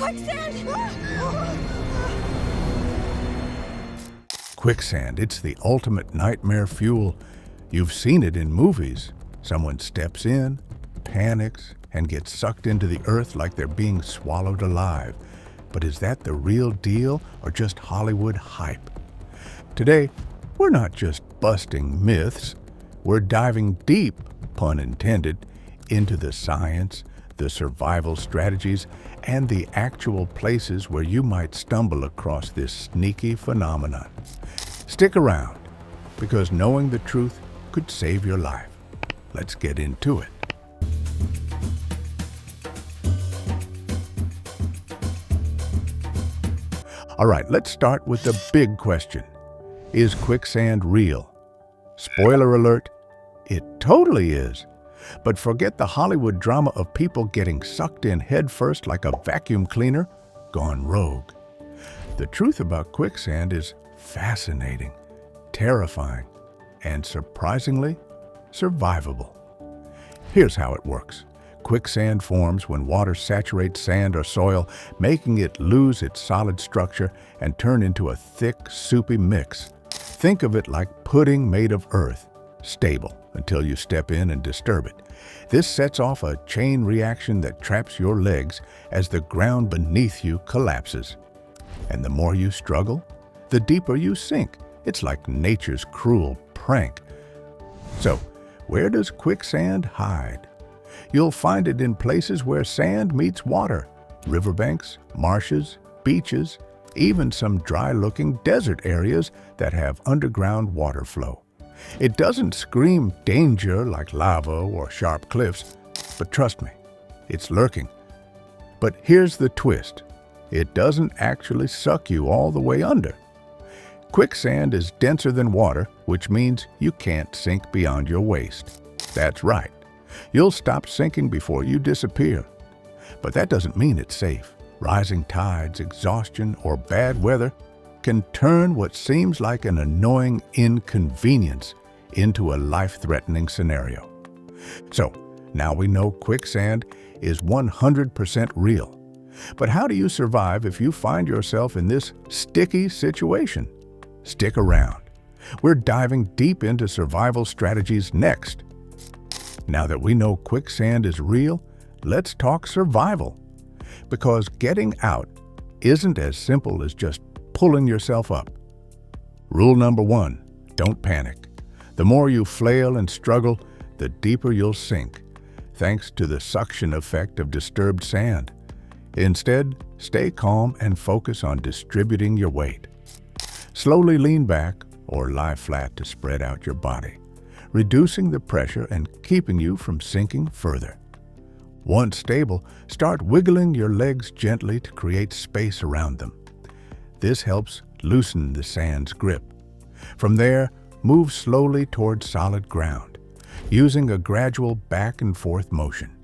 Quicksand! Quicksand, it's the ultimate nightmare fuel. You've seen it in movies. Someone steps in, panics, and gets sucked into the earth like they're being swallowed alive. But is that the real deal or just Hollywood hype? Today, we're not just busting myths. We're diving deep, pun intended, into the science, the survival strategies, and the actual places where you might stumble across this sneaky phenomenon. Stick around, because knowing the truth could save your life. Let's get into it. All right, let's start with the big question. Is quicksand real? Spoiler alert, it totally is. But forget the Hollywood drama of people getting sucked in headfirst like a vacuum cleaner gone rogue. The truth about quicksand is fascinating, terrifying, and surprisingly survivable. Here's how it works. Quicksand forms when water saturates sand or soil, making it lose its solid structure and turn into a thick, soupy mix. Think of it like pudding made of earth, stable until you step in and disturb it. This sets off a chain reaction that traps your legs as the ground beneath you collapses. And the more you struggle, the deeper you sink. It's like nature's cruel prank. So, where does quicksand hide? You'll find it in places where sand meets water, riverbanks, marshes, beaches, even some dry-looking desert areas that have underground water flow. It doesn't scream danger like lava or sharp cliffs, but trust me, it's lurking. But here's the twist. It doesn't actually suck you all the way under. Quicksand is denser than water, which means you can't sink beyond your waist. That's right. You'll stop sinking before you disappear. But that doesn't mean it's safe. Rising tides, exhaustion, or bad weather can turn what seems like an annoying inconvenience into a life-threatening scenario. So, now we know quicksand is 100% real. But how do you survive if you find yourself in this sticky situation? Stick around. We're diving deep into survival strategies next. Now that we know quicksand is real, let's talk survival. Because getting out isn't as simple as just pulling yourself up. Rule number 1, don't panic. The more you flail and struggle, the deeper you'll sink, thanks to the suction effect of disturbed sand. Instead, stay calm and focus on distributing your weight. Slowly lean back or lie flat to spread out your body, reducing the pressure and keeping you from sinking further. Once stable, start wiggling your legs gently to create space around them. This helps loosen the sand's grip. From there, move slowly toward solid ground, using a gradual back and forth motion.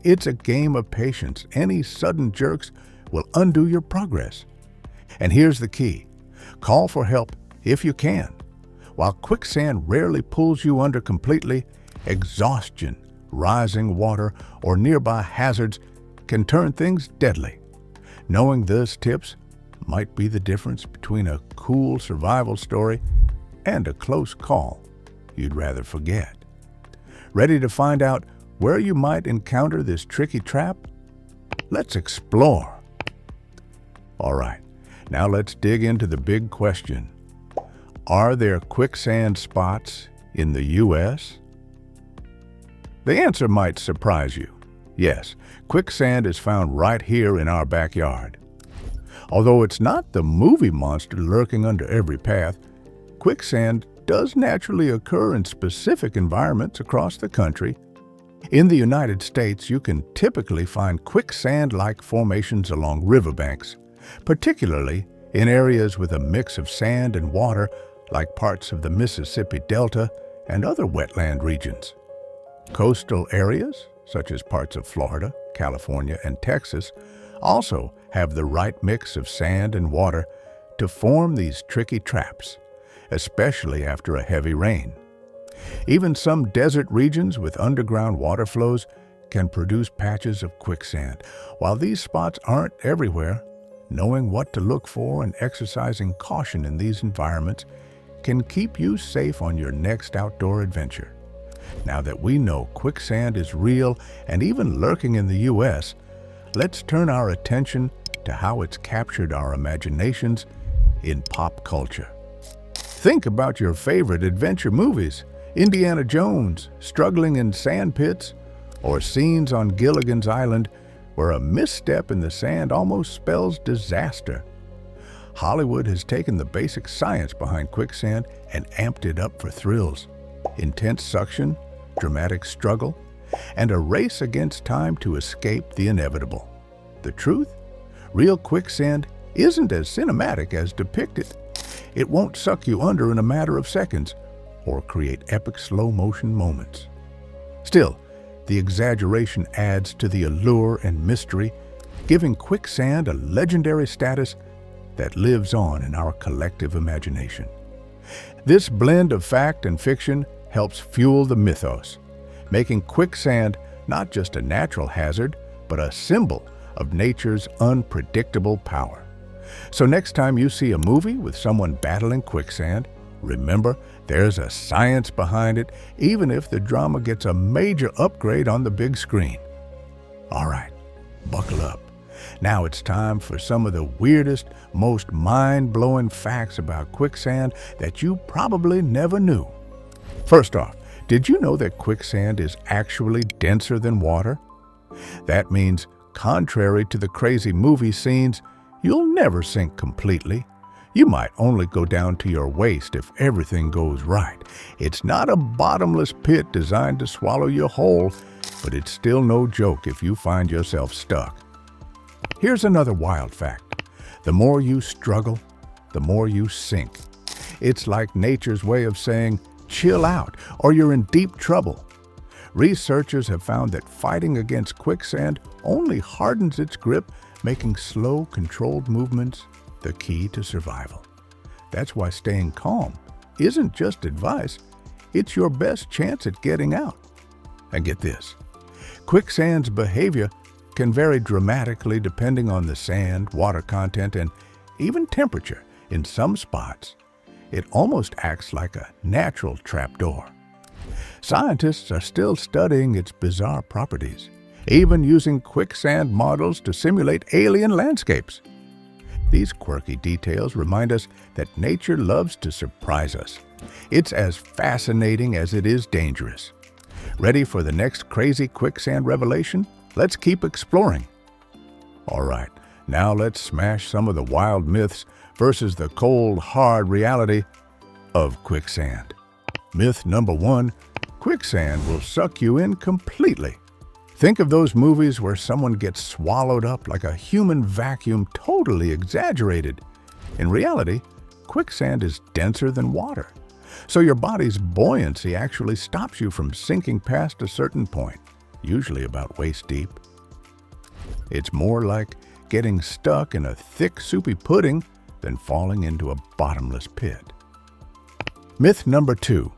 It's a game of patience. Any sudden jerks will undo your progress. And here's the key. Call for help if you can. While quicksand rarely pulls you under completely, exhaustion, rising water, or nearby hazards can turn things deadly. Knowing these tips might be the difference between a cool survival story and a close call you'd rather forget. Ready to find out where you might encounter this tricky trap? Let's explore. All right, now let's dig into the big question. Are there quicksand spots in the U.S.? The answer might surprise you. Yes, quicksand is found right here in our backyard. Although it's not the movie monster lurking under every path, quicksand does naturally occur in specific environments across the country. In the United States, you can typically find quicksand-like formations along riverbanks, particularly in areas with a mix of sand and water like parts of the Mississippi Delta and other wetland regions. Coastal areas, such as parts of Florida, California, and Texas, also have the right mix of sand and water to form these tricky traps, especially after a heavy rain. Even some desert regions with underground water flows can produce patches of quicksand. While these spots aren't everywhere, knowing what to look for and exercising caution in these environments can keep you safe on your next outdoor adventure. Now that we know quicksand is real and even lurking in the U.S., let's turn our attention to how it's captured our imaginations in pop culture. Think about your favorite adventure movies, Indiana Jones struggling in sand pits, or scenes on Gilligan's Island where a misstep in the sand almost spells disaster. Hollywood has taken the basic science behind quicksand and amped it up for thrills. Intense suction, dramatic struggle, and a race against time to escape the inevitable. The truth? Real quicksand isn't as cinematic as depicted. It won't suck you under in a matter of seconds or create epic slow-motion moments. Still, the exaggeration adds to the allure and mystery, giving quicksand a legendary status that lives on in our collective imagination. This blend of fact and fiction helps fuel the mythos, making quicksand not just a natural hazard, but a symbol of nature's unpredictable power. So next time you see a movie with someone battling quicksand, remember, there's a science behind it, even if the drama gets a major upgrade on the big screen. All right, buckle up. Now it's time for some of the weirdest, most mind-blowing facts about quicksand that you probably never knew. First off, did you know that quicksand is actually denser than water? That means, contrary to the crazy movie scenes, you'll never sink completely. You might only go down to your waist if everything goes right. It's not a bottomless pit designed to swallow you whole, but it's still no joke if you find yourself stuck. Here's another wild fact. The more you struggle, the more you sink. It's like nature's way of saying, chill out, or you're in deep trouble. Researchers have found that fighting against quicksand only hardens its grip, making slow, controlled movements the key to survival. That's why staying calm isn't just advice, it's your best chance at getting out. And get this, quicksand's behavior can vary dramatically depending on the sand, water content, and even temperature. In some spots, it almost acts like a natural trapdoor. Scientists are still studying its bizarre properties, even using quicksand models to simulate alien landscapes. These quirky details remind us that nature loves to surprise us. It's as fascinating as it is dangerous. Ready for the next crazy quicksand revelation? Let's keep exploring. All right, now let's smash some of the wild myths versus the cold, hard reality of quicksand. Myth number 1, quicksand will suck you in completely. Think of those movies where someone gets swallowed up like a human vacuum, totally exaggerated. In reality, quicksand is denser than water, so your body's buoyancy actually stops you from sinking past a certain point, usually about waist deep. It's more like getting stuck in a thick, soupy pudding than falling into a bottomless pit. Myth number 2,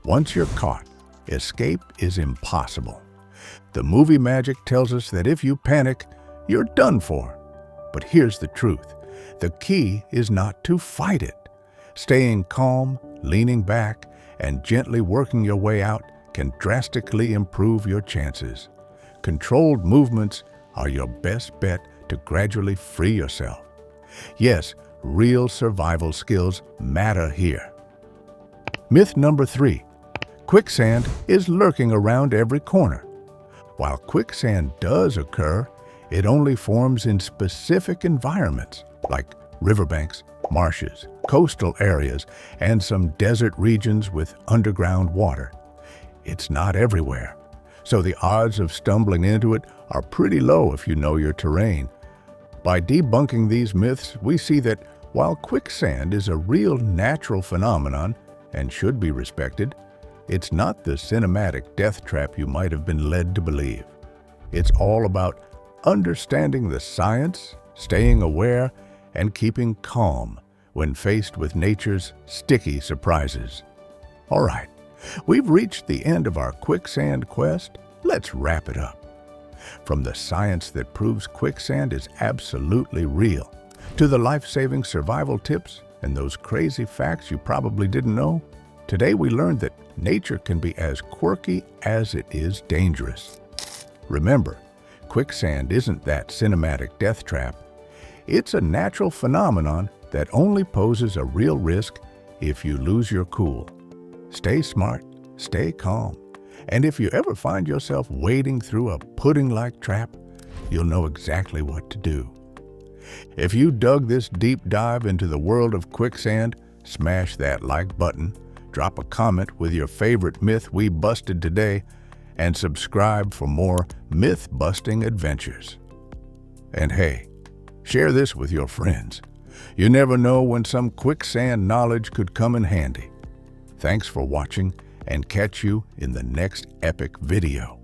once you're caught, escape is impossible. The movie magic tells us that if you panic, you're done for. But here's the truth. The key is not to fight it. Staying calm, leaning back, and gently working your way out can drastically improve your chances. Controlled movements are your best bet to gradually free yourself. Yes, real survival skills matter here. Myth number 3, quicksand is lurking around every corner. While quicksand does occur, it only forms in specific environments like riverbanks, marshes, coastal areas, and some desert regions with underground water. It's not everywhere, so the odds of stumbling into it are pretty low if you know your terrain. By debunking these myths, we see that while quicksand is a real natural phenomenon and should be respected, it's not the cinematic death trap you might have been led to believe. It's all about understanding the science, staying aware, and keeping calm when faced with nature's sticky surprises. All right, we've reached the end of our quicksand quest. Let's wrap it up. From the science that proves quicksand is absolutely real, to the life-saving survival tips and those crazy facts you probably didn't know, today we learned that nature can be as quirky as it is dangerous. Remember, quicksand isn't that cinematic death trap. It's a natural phenomenon that only poses a real risk if you lose your cool. Stay smart, stay calm, and if you ever find yourself wading through a pudding-like trap, you'll know exactly what to do. If you dug this deep dive into the world of quicksand, smash that like button, drop a comment with your favorite myth we busted today, and subscribe for more myth-busting adventures. And hey, share this with your friends. You never know when some quicksand knowledge could come in handy. Thanks for watching, and catch you in the next epic video.